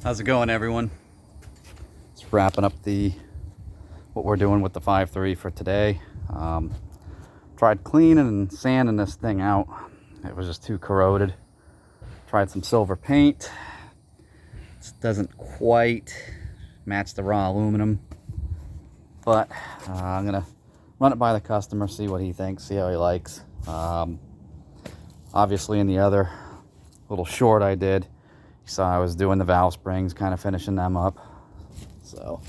How's it going, everyone? Just wrapping up what we're doing with the 5.3 for today. Tried cleaning and sanding this thing out. It was just too corroded. Tried some silver paint. It doesn't quite match the raw aluminum, but I'm gonna run it by the customer, see what he thinks, see how he likes. Obviously, in the other little short I did, you saw I was doing the valve springs, kind of finishing them up. So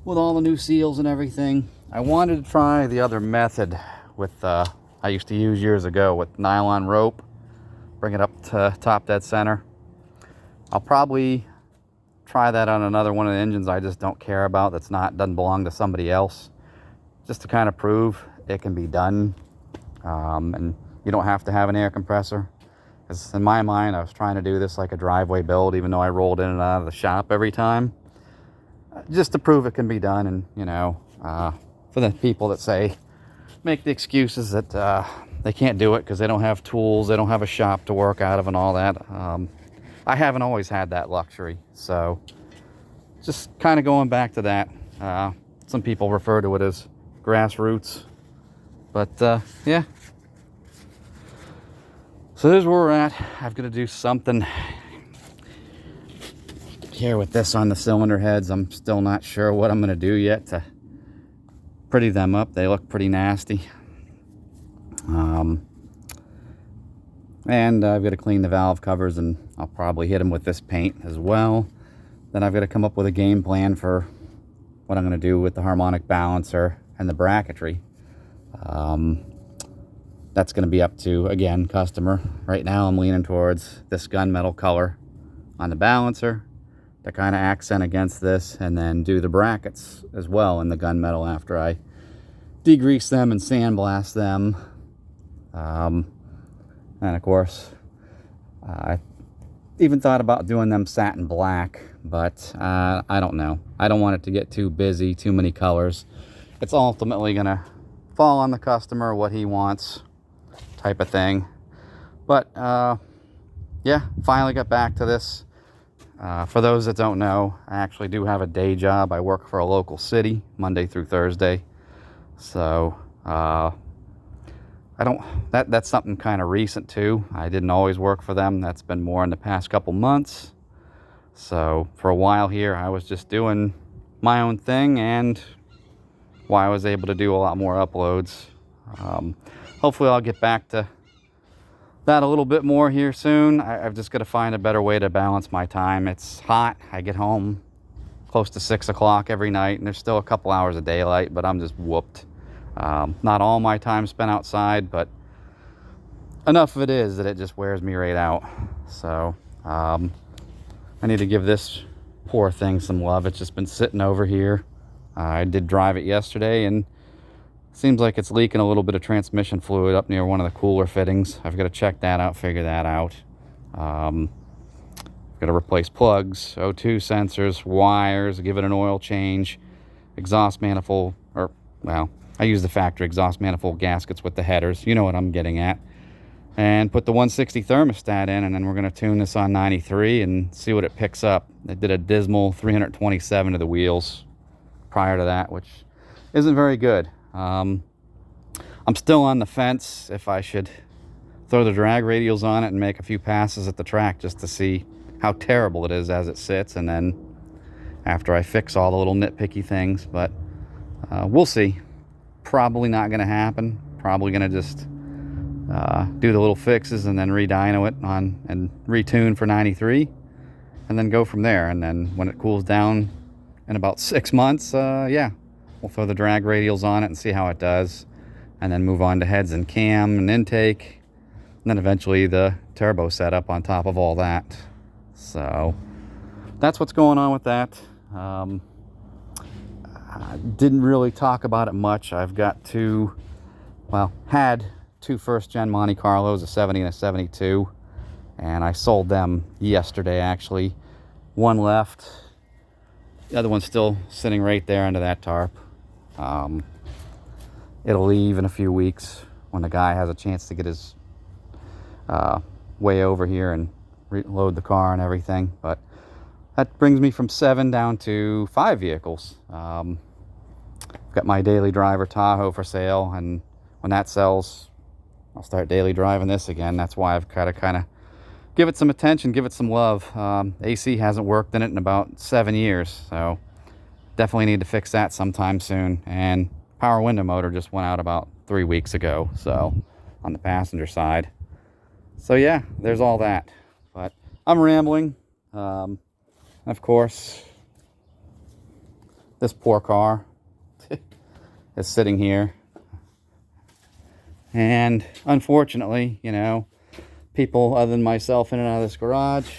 with all the new seals and everything, I wanted to try the other method with I used to use years ago with nylon rope. Bring it up to top dead center. I'll probably try that on another one of the engines I just don't care about, doesn't belong to somebody else, just to kind of prove it can be done. And you don't have to have an air compressor. Because in my mind, I was trying to do this like a driveway build, even though I rolled in and out of the shop every time, just to prove it can be done. And, you know, for the people that make the excuses that they can't do it because they don't have tools, they don't have a shop to work out of and all that. I haven't always had that luxury. So just kind of going back to that. Some people refer to it as grassroots. But, yeah. So here's where we're at. I've got to do something here with this on the cylinder heads. I'm still not sure what I'm going to do yet to pretty them up. They look pretty nasty. And I've got to clean the valve covers, and I'll probably hit them with this paint as well. Then I've got to come up with a game plan for what I'm going to do with the harmonic balancer and the bracketry. That's going to be up to, again, customer. Right now I'm leaning towards this gunmetal color on the balancer to kind of accent against this, and then do the brackets as well in the gunmetal after I degrease them and sandblast them. And of course, I even thought about doing them satin black, but I don't know. I don't want it to get too busy, too many colors. It's ultimately going to fall on the customer, what he wants, type of thing. But yeah, finally got back to this. For those that don't know, I actually do have a day job. I work for a local city Monday through Thursday. So that's something kind of recent too. I didn't always work for them. That's been more in the past couple months. So for a while here, I was just doing my own thing, and why I was able to do a lot more uploads. Hopefully I'll get back to that a little bit more here soon. I've just got to find a better way to balance my time. It's hot. I get home close to 6 o'clock every night, and there's still a couple hours of daylight, but I'm just whooped. Not all my time spent outside, but enough of it is that it just wears me right out. So I need to give this poor thing some love. It's just been sitting over here. I did drive it yesterday, and seems like it's leaking a little bit of transmission fluid up near one of the cooler fittings. I've got to check that out, figure that out. Got to replace plugs, O2 sensors, wires, give it an oil change, exhaust manifold, I use the factory exhaust manifold gaskets with the headers. You know what I'm getting at. And put the 160 thermostat in, and then we're going to tune this on 93 and see what it picks up. It did a dismal 327 to the wheels prior to that, which isn't very good. I'm still on the fence if I should throw the drag radials on it and make a few passes at the track just to see how terrible it is as it sits, and then after I fix all the little nitpicky things. But we'll see. Probably not going to happen. Probably going to just do the little fixes and then re-dyno it on and retune for 93, and then go from there. And then when it cools down in about 6 months, yeah, we'll throw the drag radials on it and see how it does, and then move on to heads and cam and intake, and then eventually the turbo setup on top of all that. So that's what's going on with that. I didn't really talk about it much. I've got had two first-gen Monte Carlos, a 70 and a 72, and I sold them yesterday, actually. One left. The other one's still sitting right there under that tarp. It'll leave in a few weeks when the guy has a chance to get his way over here and reload the car and everything. But That brings me from 7 down to 5 vehicles. Got my daily driver Tahoe for sale, and when that sells, I'll start daily driving this again. That's why I've got to kind of give it some attention, give it some love. AC hasn't worked in it in about 7 years, so definitely need to fix that sometime soon. And power window motor just went out about 3 weeks ago, so on the passenger side. So yeah, there's all that. But I'm rambling. Of course, this poor car is sitting here. And unfortunately, you know, people other than myself in and out of this garage,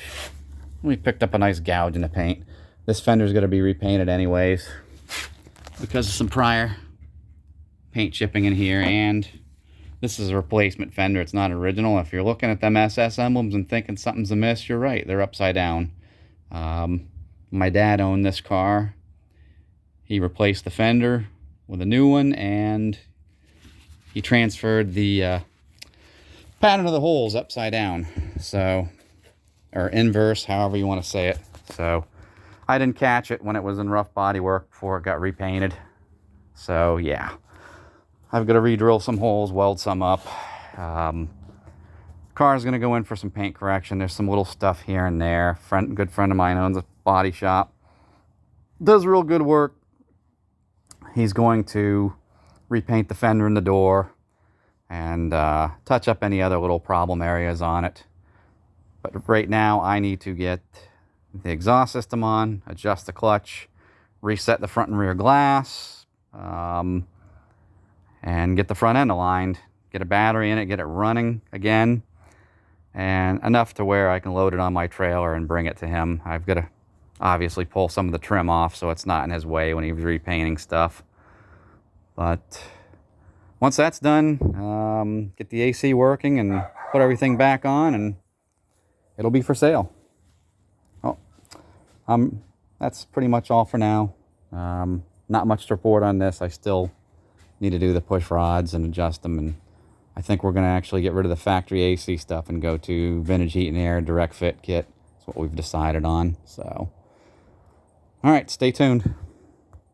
we picked up a nice gouge in the paint. This fender's going to be repainted anyways because of some prior paint chipping in here, and this is a replacement fender. It's not original. If you're looking at them SS emblems and thinking something's amiss, you're right. They're upside down. My dad owned this car. He replaced the fender with a new one, and he transferred the pattern of the holes upside down, so, or inverse, however you want to say it. So I didn't catch it when it was in rough body work before it got repainted. So yeah, I've got to re-drill some holes, weld some up. Car's going to go in for some paint correction. There's some little stuff here and there. Good friend of mine owns a body shop. Does real good work. He's going to repaint the fender and the door and touch up any other little problem areas on it. But right now I need to get the exhaust system on, adjust the clutch, reset the front and rear glass, and get the front end aligned, get a battery in it, get it running again, and enough to where I can load it on my trailer and bring it to him. I've got to obviously pull some of the trim off so it's not in his way when he's repainting stuff. But once that's done, get the AC working and put everything back on, and it'll be for sale. Oh, that's pretty much all for now. Not much to report on this. I still need to do the push rods and adjust them, and I think we're going to actually get rid of the factory AC stuff and go to vintage heat and air direct fit kit. That's what we've decided on. So, all right, stay tuned.